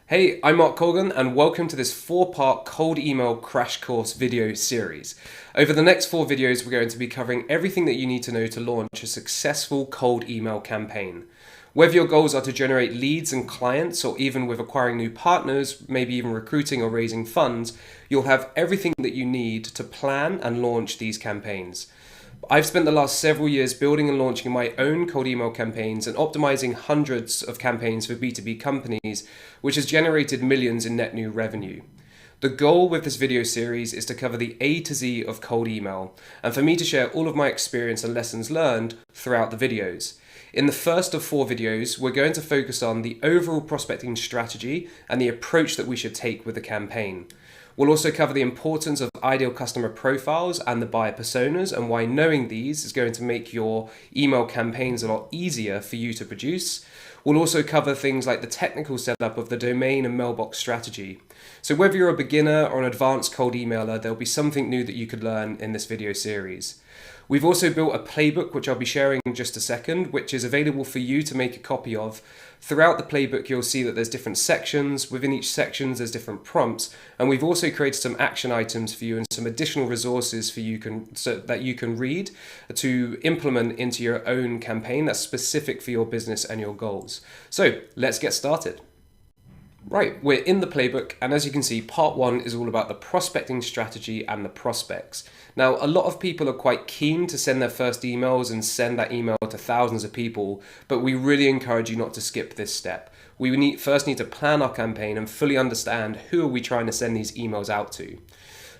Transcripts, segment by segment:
Hey, I'm Mark Colgan and welcome to this 4-part cold email crash course video series. Over the next 4 videos, we're going to be covering everything that you need to know to launch a successful cold email campaign. Whether your goals are to generate leads and clients, or even with acquiring new partners, maybe even recruiting or raising funds, you'll have everything that you need to plan and launch these campaigns. I've spent the last several years building and launching my own cold email campaigns and optimizing hundreds of campaigns for B2B companies, which has generated millions in net new revenue. The goal with this video series is to cover the A to Z of cold email, and for me to share all of my experience and lessons learned throughout the videos. In the first of 4 videos, we're going to focus on the overall prospecting strategy and the approach that we should take with the campaign. We'll also cover the importance of ideal customer profiles and the buyer personas and why knowing these is going to make your email campaigns a lot easier for you to produce. We'll also cover things like the technical setup of the domain and mailbox strategy. So whether you're a beginner or an advanced cold emailer, there'll be something new that you could learn in this video series. We've also built a playbook, which I'll be sharing in just a second, which is available for you to make a copy of. Throughout the playbook, you'll see that there's different sections. Within each section, there's different prompts. And we've also created some action items for you and some additional resources for you so that you can read to implement into your own campaign that's specific for your business and your goals. So let's get started. Right, we're in the playbook, and as you can see, part 1 is all about the prospecting strategy and the prospects. Now, a lot of people are quite keen to send their first emails and send that email to thousands of people, but we really encourage you not to skip this step. We first need to plan our campaign and fully understand who are we trying to send these emails out to.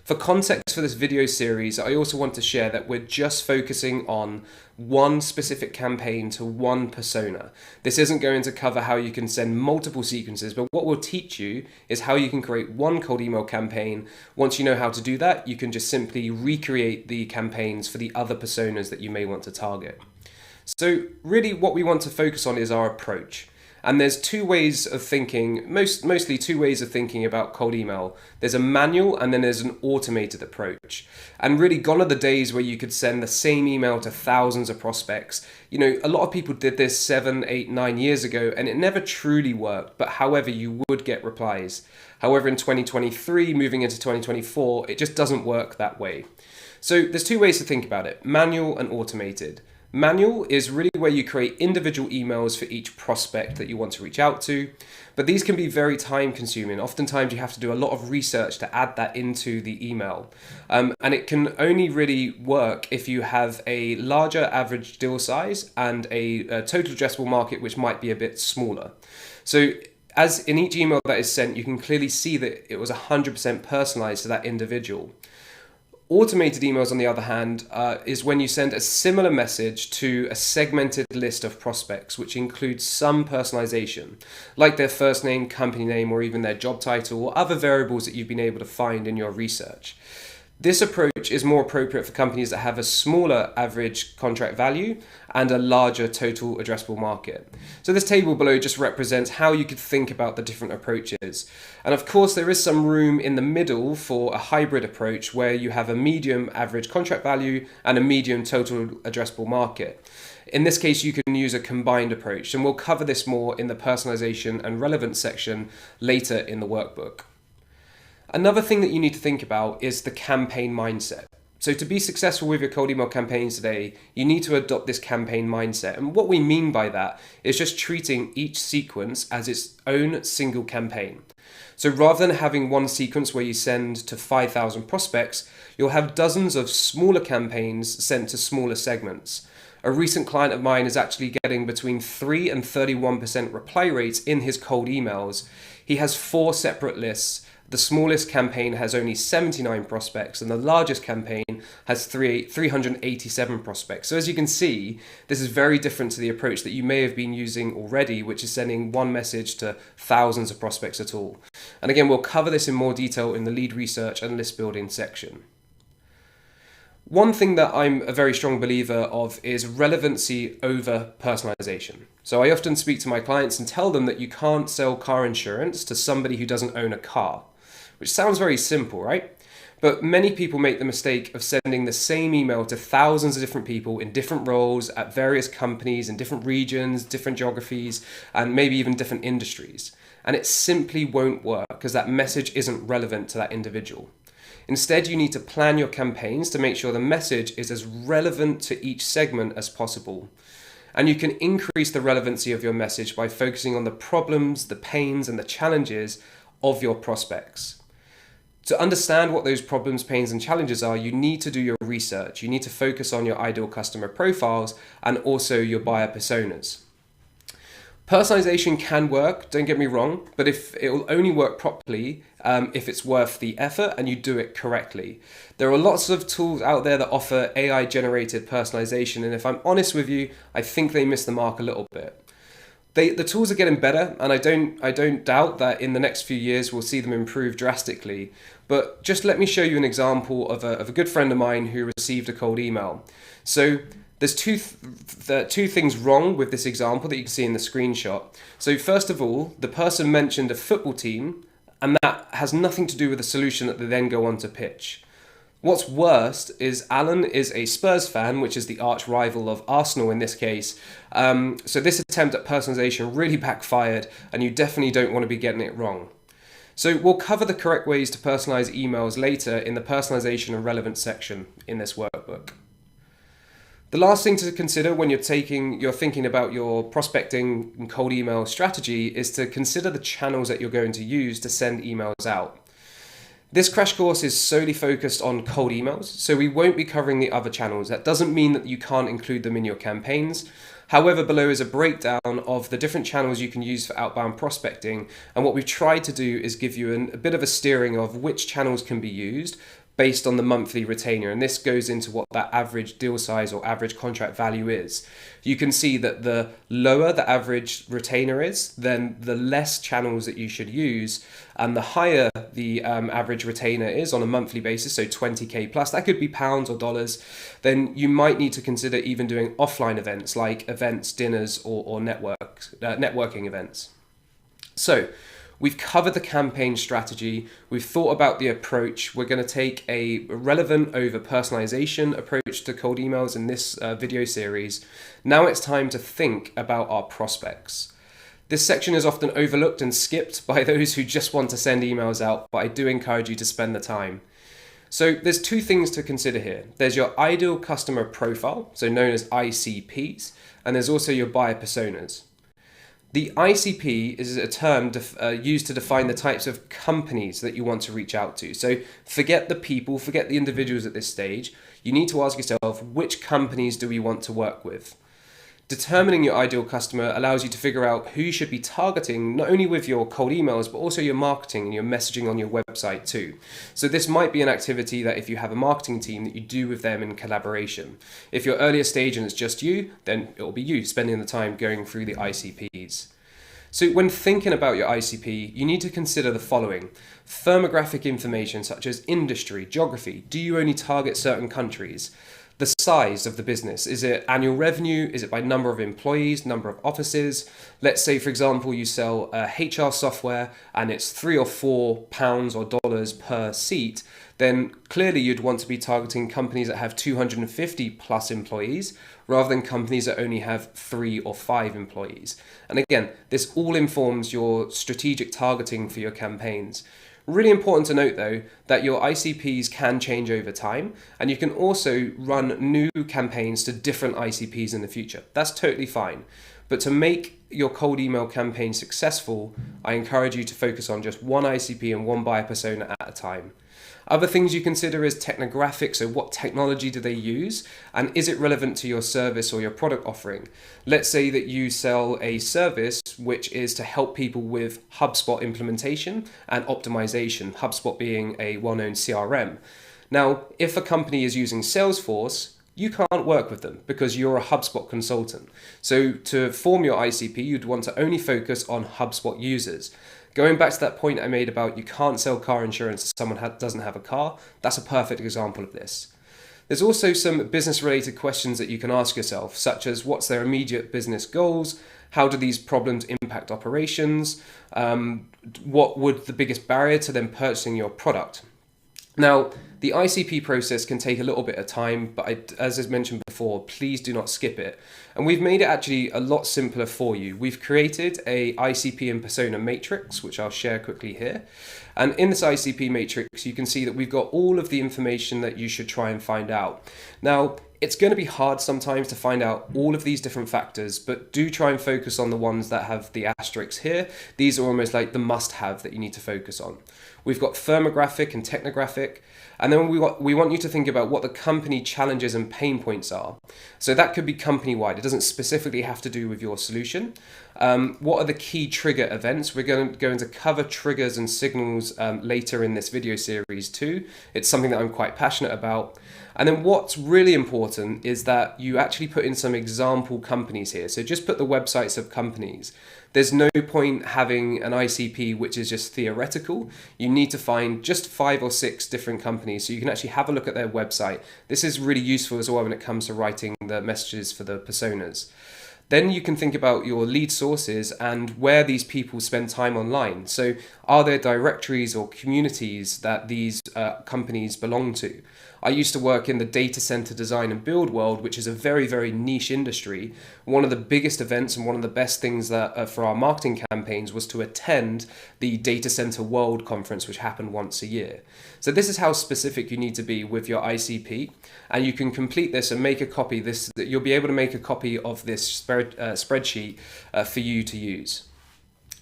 For context for this video series, I also want to share that we're just focusing on one specific campaign to one persona. This isn't going to cover how you can send multiple sequences, but what we'll teach you is how you can create one cold email campaign. Once you know how to do that, you can just simply recreate the campaigns for the other personas that you may want to target. So really what we want to focus on is our approach. And there's 2 ways of thinking, mostly 2 ways of thinking about cold email. There's a manual and then there's an automated approach. And really gone are the days where you could send the same email to thousands of prospects. You know, a lot of people did this 7, 8, 9 years ago and it never truly worked, but however, you would get replies. However, in 2023, moving into 2024, it just doesn't work that way. So there's 2 ways to think about it, manual and automated. Manual is really where you create individual emails for each prospect that you want to reach out to, but these can be very time consuming. Oftentimes you have to do a lot of research to add that into the email. And it can only really work if you have a larger average deal size and a total addressable market which might be a bit smaller. So as in each email that is sent, you can clearly see that it was 100% personalized to that individual. Automated emails, on the other hand, is when you send a similar message to a segmented list of prospects, which includes some personalization, like their first name, company name, or even their job title, or other variables that you've been able to find in your research. This approach is more appropriate for companies that have a smaller average contract value and a larger total addressable market. So this table below just represents how you could think about the different approaches. And of course, there is some room in the middle for a hybrid approach where you have a medium average contract value and a medium total addressable market. In this case, you can use a combined approach, and we'll cover this more in the personalization and relevance section later in the workbook. Another thing that you need to think about is the campaign mindset. So to be successful with your cold email campaigns today, you need to adopt this campaign mindset. And what we mean by that is just treating each sequence as its own single campaign. So rather than having one sequence where you send to 5,000 prospects, you'll have dozens of smaller campaigns sent to smaller segments. A recent client of mine is actually getting between 3 and 31% reply rates in his cold emails. He has 4 separate lists. The smallest campaign has only 79 prospects and the largest campaign has 387 prospects. So as you can see, this is very different to the approach that you may have been using already, which is sending one message to thousands of prospects at all. And again, we'll cover this in more detail in the lead research and list building section. One thing that I'm a very strong believer of is relevancy over personalization. So I often speak to my clients and tell them that you can't sell car insurance to somebody who doesn't own a car, which sounds very simple, right? But many people make the mistake of sending the same email to thousands of different people in different roles at various companies in different regions, different geographies, and maybe even different industries. And it simply won't work because that message isn't relevant to that individual. Instead, you need to plan your campaigns to make sure the message is as relevant to each segment as possible. And you can increase the relevancy of your message by focusing on the problems, the pains, and the challenges of your prospects. To understand what those problems, pains, and challenges are, you need to do your research. You need to focus on your ideal customer profiles and also your buyer personas. Personalization can work, don't get me wrong, but if it will only work properly if it's worth the effort and you do it correctly. There are lots of tools out there that offer AI-generated personalization, and if I'm honest with you, I think they miss the mark a little bit. The tools are getting better, and I don't doubt that in the next few years we'll see them improve drastically. But just let me show you an example of a good friend of mine who received a cold email. So there's two things wrong with this example that you can see in the screenshot. So first of all, the person mentioned a football team, and that has nothing to do with the solution that they then go on to pitch. What's worst is Alan is a Spurs fan, which is the arch rival of Arsenal in this case. So this attempt at personalization really backfired, and you definitely don't want to be getting it wrong. So we'll cover the correct ways to personalize emails later in the personalization and relevance section in this workbook. The last thing to consider when you're thinking about your prospecting and cold email strategy is to consider the channels that you're going to use to send emails out. This crash course is solely focused on cold emails, so we won't be covering the other channels. That doesn't mean that you can't include them in your campaigns. However, below is a breakdown of the different channels you can use for outbound prospecting, and what we've tried to do is give you a bit of a steering of which channels can be used based on the monthly retainer, and this goes into what that average deal size or average contract value is. You can see that the lower the average retainer is, then the less channels that you should use, and the higher the average retainer is on a monthly basis, so 20k plus, that could be pounds or dollars, then you might need to consider even doing offline events like events, dinners, or networking events. So we've covered the campaign strategy, we've thought about the approach, we're going to take a relevant over personalization approach to cold emails in this video series. Now it's time to think about our prospects. This section is often overlooked and skipped by those who just want to send emails out, but I do encourage you to spend the time. So there's two things to consider here. There's your ideal customer profile, so known as ICPs, and there's also your buyer personas. The ICP is a term used to define the types of companies that you want to reach out to. So forget the people, forget the individuals at this stage. You need to ask yourself, which companies do we want to work with? Determining your ideal customer allows you to figure out who you should be targeting, not only with your cold emails, but also your marketing and your messaging on your website too. So this might be an activity that if you have a marketing team that you do with them in collaboration. If you're earlier stage and it's just you, then it will be you spending the time going through the ICPs. So when thinking about your ICP, you need to consider the following. Firmographic information such as industry, geography. Do you only target certain countries? The size of the business. Is it annual revenue? Is it by number of employees, number of offices? Let's say, for example, you sell HR software and it's £3 or £4 or dollars per seat, then clearly you'd want to be targeting companies that have 250 plus employees rather than companies that only have 3 or 5 employees. And again, this all informs your strategic targeting for your campaigns. Really important to note though that your ICPs can change over time, and you can also run new campaigns to different ICPs in the future. That's totally fine. But to make your cold email campaign successful, I encourage you to focus on just one ICP and one buyer persona at a time. Other things you consider is technographics, so what technology do they use and is it relevant to your service or your product offering? Let's say that you sell a service which is to help people with HubSpot implementation and optimization, HubSpot being a well-known CRM. Now, if a company is using Salesforce, you can't work with them because you're a HubSpot consultant. So to form your ICP, you'd want to only focus on HubSpot users. Going back to that point I made about you can't sell car insurance to someone who doesn't have a car, that's a perfect example of this. There's also some business-related questions that you can ask yourself, such as what's their immediate business goals, how do these problems impact operations, what would the biggest barrier to them purchasing your product? Now, The ICP process can take a little bit of time, but as I mentioned before, please do not skip it. And we've made it actually a lot simpler for you. We've created a ICP and persona matrix, which I'll share quickly here. And in this ICP matrix, you can see that we've got all of the information that you should try and find out. Now, it's going to be hard sometimes to find out all of these different factors, but do try and focus on the ones that have the asterisks here. These are almost like the must-have that you need to focus on. We've got firmographic and technographic, and then we want you to think about what the company challenges and pain points are. So that could be company-wide. It doesn't specifically have to do with your solution. What are the key trigger events? We're going to cover triggers and signals later in this video series too. It's something that I'm quite passionate about. And then what's really important is that you actually put in some example companies here. So just put the websites of companies. There's no point having an ICP which is just theoretical. You need to find just 5 or 6 different companies so you can actually have a look at their website. This is really useful as well when it comes to writing the messages for the personas. Then you can think about your lead sources and where these people spend time online. So are there directories or communities that these companies belong to? I used to work in the data center design and build world, which is a very, very niche industry. One of the biggest events and one of the best things that for our marketing campaigns was to attend the Data Center World Conference, which happened once a year. So this is how specific you need to be with your ICP, and you can complete this and make a copy. You'll be able to make a copy of this spreadsheet for you to use.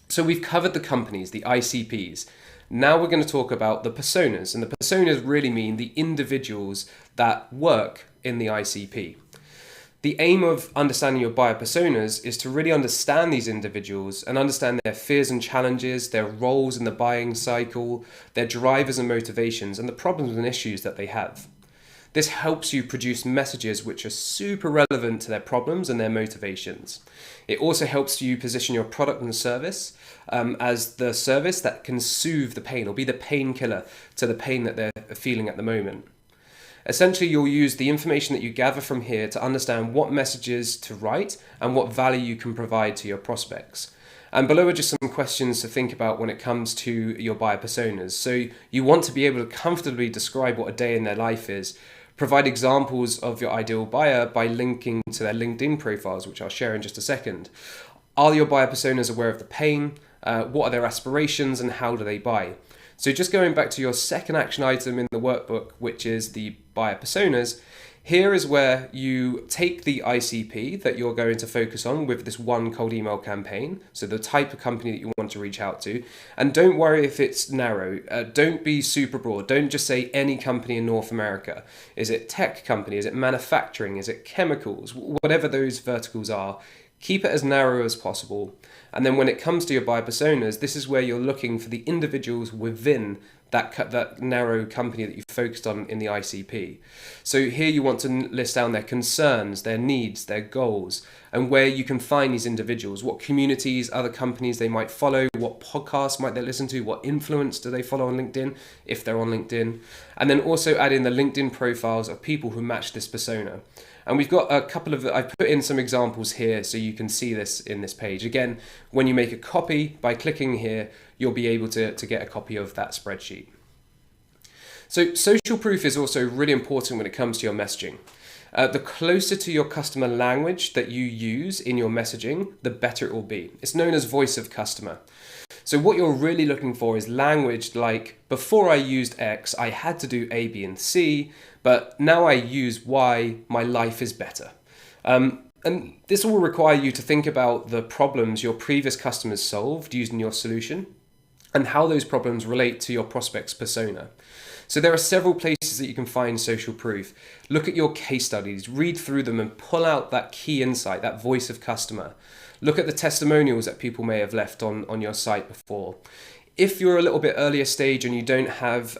So we've covered the companies, the ICPs. Now we're going to talk about the personas, and the personas really mean the individuals that work in the ICP. The aim of understanding your buyer personas is to really understand these individuals and understand their fears and challenges, their roles in the buying cycle, their drivers and motivations, and the problems and issues that they have. This helps you produce messages which are super relevant to their problems and their motivations. It also helps you position your product and service as the service that can soothe the pain or be the painkiller to the pain that they're feeling at the moment. Essentially, you'll use the information that you gather from here to understand what messages to write and what value you can provide to your prospects. And below are just some questions to think about when it comes to your buyer personas. So you want to be able to comfortably describe what a day in their life is. Provide examples of your ideal buyer by linking to their LinkedIn profiles, which I'll share in just a second. Are your buyer personas aware of the pain? What are their aspirations and how do they buy? So just going back to your second action item in the workbook, which is the buyer personas, here is where you take the ICP that you're going to focus on with this one cold email campaign, so the type of company that you want to reach out to, and don't worry if it's narrow. Don't be super broad. Don't just say any company in North America. Is it tech company? Is it manufacturing? Is it chemicals? Whatever those verticals are, keep it as narrow as possible. And then when it comes to your buyer personas, this is where you're looking for the individuals within that narrow company that you focused on in the ICP. So here you want to list down their concerns, their needs, their goals, and where you can find these individuals, what communities, other companies they might follow, what podcasts might they listen to, what influence do they follow on LinkedIn, if they're on LinkedIn. And then also add in the LinkedIn profiles of people who match this persona. And we've got a couple of, I've put in some examples here so you can see this in this page. Again, when you make a copy, by clicking here, you'll be able to get a copy of that spreadsheet. So social proof is also really important when it comes to your messaging. The closer to your customer language that you use in your messaging, the better it will be. It's known as voice of customer. So what you're really looking for is language like, before I used X, I had to do A, B, and C, but now I use Y, my life is better. And this will require you to think about the problems your previous customers solved using your solution and how those problems relate to your prospect's persona. So there are several places that you can find social proof. Look at your case studies, read through them and pull out that key insight, that voice of customer. Look at the testimonials that people may have left on your site before. If you're a little bit earlier stage and you don't have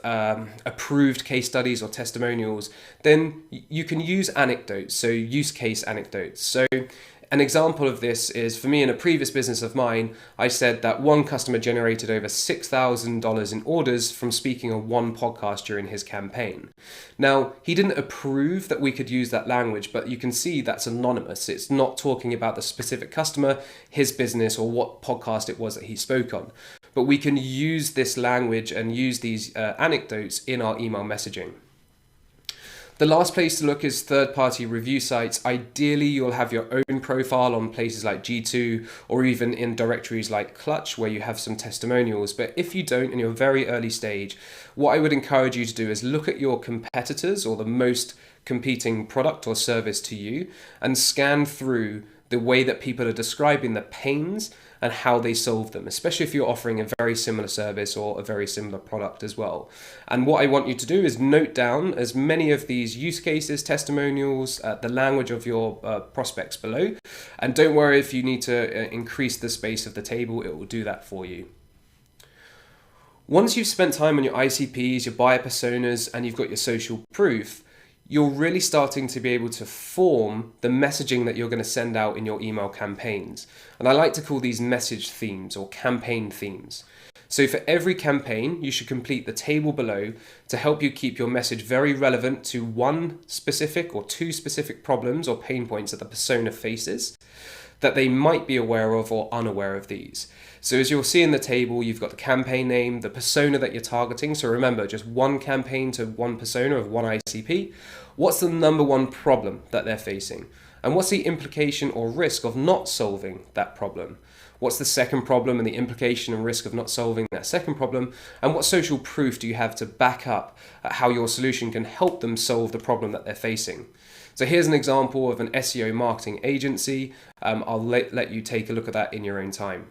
approved case studies or testimonials, then you can use anecdotes, so use case anecdotes. So an example of this is, for me in a previous business of mine, I said that one customer generated over $6,000 in orders from speaking on one podcast during his campaign. Now, he didn't approve that we could use that language, but you can see that's anonymous. It's not talking about the specific customer, his business, or what podcast it was that he spoke on. But we can use this language and use these anecdotes in our email messaging. The last place to look is third-party review sites. Ideally, you'll have your own profile on places like G2 or even in directories like Clutch where you have some testimonials. But if you don't, in your very early stage, what I would encourage you to do is look at your competitors or the most competing product or service to you and scan through the way that people are describing the pains and how they solve them, especially if you're offering a very similar service or a very similar product as well. And what I want you to do is note down as many of these use cases, testimonials, the language of your prospects below. And don't worry if you need to increase the space of the table, it will do that for you. Once you've spent time on your ICPs, your buyer personas, and you've got your social proof, you're really starting to be able to form the messaging that you're going to send out in your email campaigns. And I like to call these message themes or campaign themes. So for every campaign, you should complete the table below to help you keep your message very relevant to one specific or two specific problems or pain points that the persona faces, that they might be aware of or unaware of these. So as you'll see in the table, you've got the campaign name, the persona that you're targeting. So remember, just one campaign to one persona of one ICP. What's the number one problem that they're facing? And what's the implication or risk of not solving that problem? What's the second problem and the implication and risk of not solving that second problem? And what social proof do you have to back up how your solution can help them solve the problem that they're facing? So here's an example of an SEO marketing agency. I'll let you take a look at that in your own time.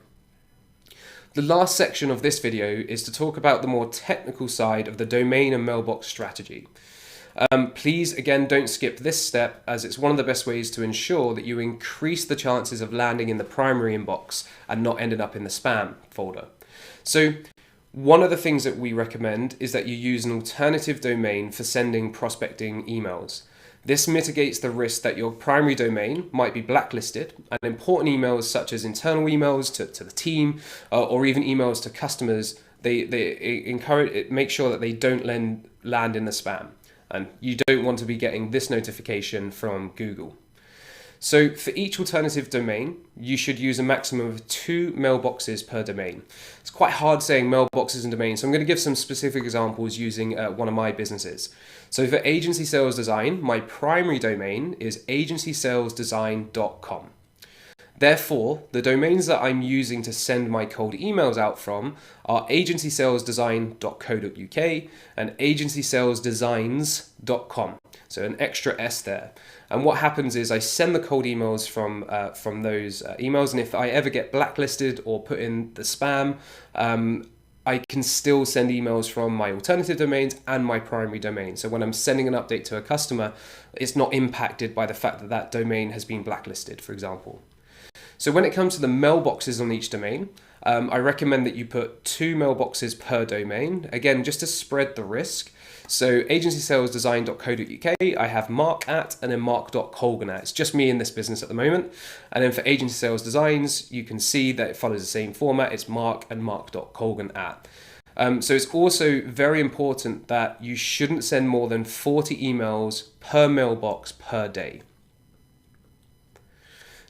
The last section of this video is to talk about the more technical side of the domain and mailbox strategy. Please, again, don't skip this step as it's one of the best ways to ensure that you increase the chances of landing in the primary inbox and not ending up in the spam folder. So one of the things that we recommend is that you use an alternative domain for sending prospecting emails. This mitigates the risk that your primary domain might be blacklisted and important emails such as internal emails to the team or even emails to customers, make sure that they don't land in the spam. And you don't want to be getting this notification from Google. So for each alternative domain, you should use a maximum of 2 mailboxes per domain. It's quite hard saying mailboxes and domains, so I'm going to give some specific examples using one of my businesses. So for agency sales design, my primary domain is agencysalesdesign.com. Therefore, the domains that I'm using to send my cold emails out from are agencysalesdesign.co.uk and agencysalesdesigns.com. So an extra S there. And what happens is I send the cold emails from those emails, and if I ever get blacklisted or put in the spam, I can still send emails from my alternative domains and my primary domain. So when I'm sending an update to a customer, it's not impacted by the fact that that domain has been blacklisted, for example. So when it comes to the mailboxes on each domain, I recommend that you put 2 mailboxes per domain, again, just to spread the risk. So agencysalesdesign.co.uk, I have mark at and then mark.colgan at. It's just me in this business at the moment. And then for agency sales designs, you can see that it follows the same format. It's mark and mark.colgan at. So it's also very important that you shouldn't send more than 40 emails per mailbox per day.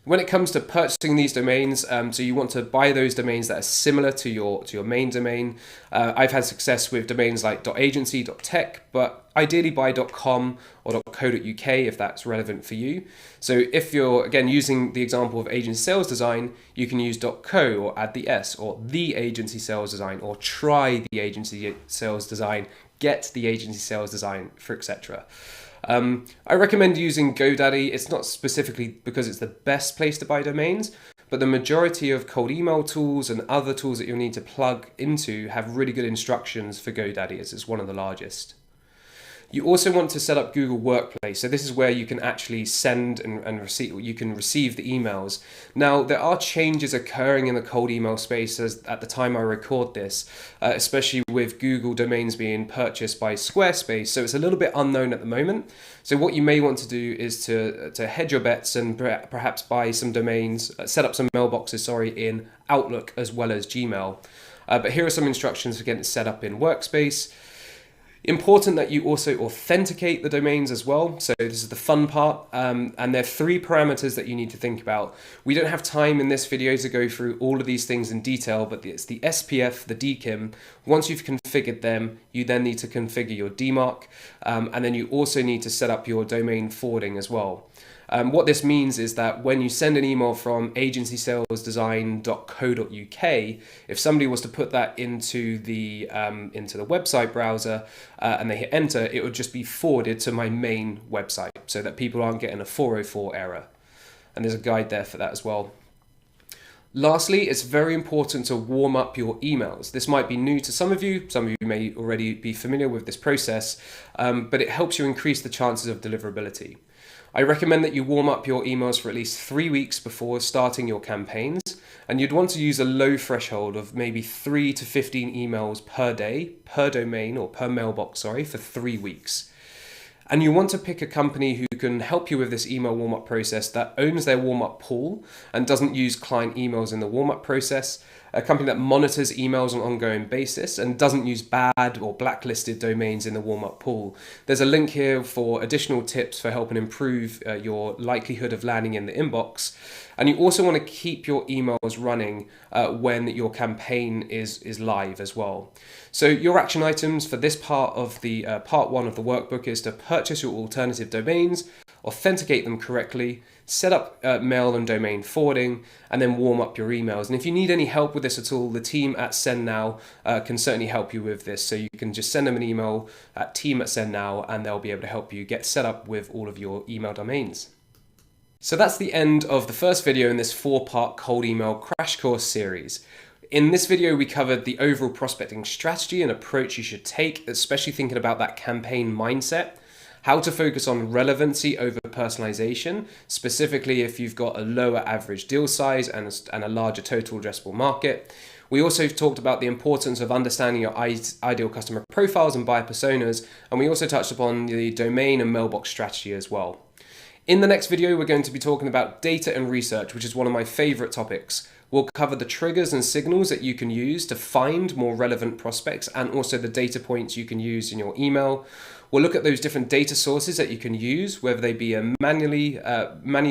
When it comes to purchasing these domains, so you want to buy those domains that are similar to your main domain. I've had success with domains like .agency, .tech, but ideally buy .com or .co.uk if that's relevant for you. So if you're, again, using the example of agency sales design, you can use .co or add the S or the agency sales design or try the agency sales design, get the agency sales design, for etc. I recommend using GoDaddy. It's not specifically because it's the best place to buy domains, but the majority of cold email tools and other tools that you'll need to plug into have really good instructions for GoDaddy, as it's one of the largest. You also want to set up Google Workspace. So this is where you can actually send and receive, you can receive the emails. Now, there are changes occurring in the cold email space at the time I record this, especially with Google domains being purchased by Squarespace. So it's a little bit unknown at the moment. So what you may want to do is to hedge your bets and perhaps buy some domains, set up some mailboxes, in Outlook as well as Gmail. But here are some instructions for getting it set up in Workspace. Important that you also authenticate the domains as well. So this is the fun part, and there are 3 parameters that you need to think about. We don't have time in this video to go through all of these things in detail, but it's the SPF, the DKIM. Once you've configured them, you then need to configure your DMARC, and then you also need to set up your domain forwarding as well. What this means is that when you send an email from agencysalesdesign.co.uk, if somebody was to put that into the website browser and they hit enter, it would just be forwarded to my main website so that people aren't getting a 404 error. And there's a guide there for that as well. Lastly, it's very important to warm up your emails. This might be new to some of you may already be familiar with this process, but it helps you increase the chances of deliverability. I recommend that you warm up your emails for at least 3 weeks before starting your campaigns, and you'd want to use a low threshold of maybe 3 to 15 emails per day, per domain or per mailbox, for 3 weeks. And you want to pick a company who can help you with this email warm-up process that owns their warm-up pool and doesn't use client emails in the warm-up process, a company that monitors emails on an ongoing basis and doesn't use bad or blacklisted domains in the warm-up pool. There's a link here for additional tips for helping improve your likelihood of landing in the inbox. And you also want to keep your emails running when your campaign is live as well. So your action items for this part of the part 1 of the workbook is to purchase your alternative domains, authenticate them correctly, set up mail and domain forwarding, and then warm up your emails. And if you need any help with this at all, the team at SendNow can certainly help you with this. So you can just send them an email at team@SendNow and they'll be able to help you get set up with all of your email domains. So that's the end of the first video in this 4-part cold email crash course series. In this video, we covered the overall prospecting strategy and approach you should take, especially thinking about that campaign mindset, how to focus on relevancy over personalization, specifically if you've got a lower average deal size and a larger total addressable market. We also talked about the importance of understanding your ideal customer profiles and buyer personas, and we also touched upon the domain and mailbox strategy as well. In the next video, we're going to be talking about data and research, which is one of my favorite topics. We'll cover the triggers and signals that you can use to find more relevant prospects and also the data points you can use in your email. We'll look at those different data sources that you can use, whether they be a manually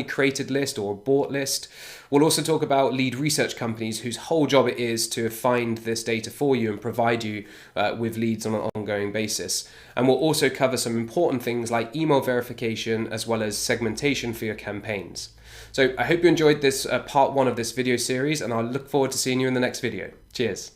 created list or a bought list. We'll also talk about lead research companies whose whole job it is to find this data for you and provide you with leads on an ongoing basis. And we'll also cover some important things like email verification as well as segmentation for your campaigns. So I hope you enjoyed this part 1 of this video series, and I'll look forward to seeing you in the next video. Cheers.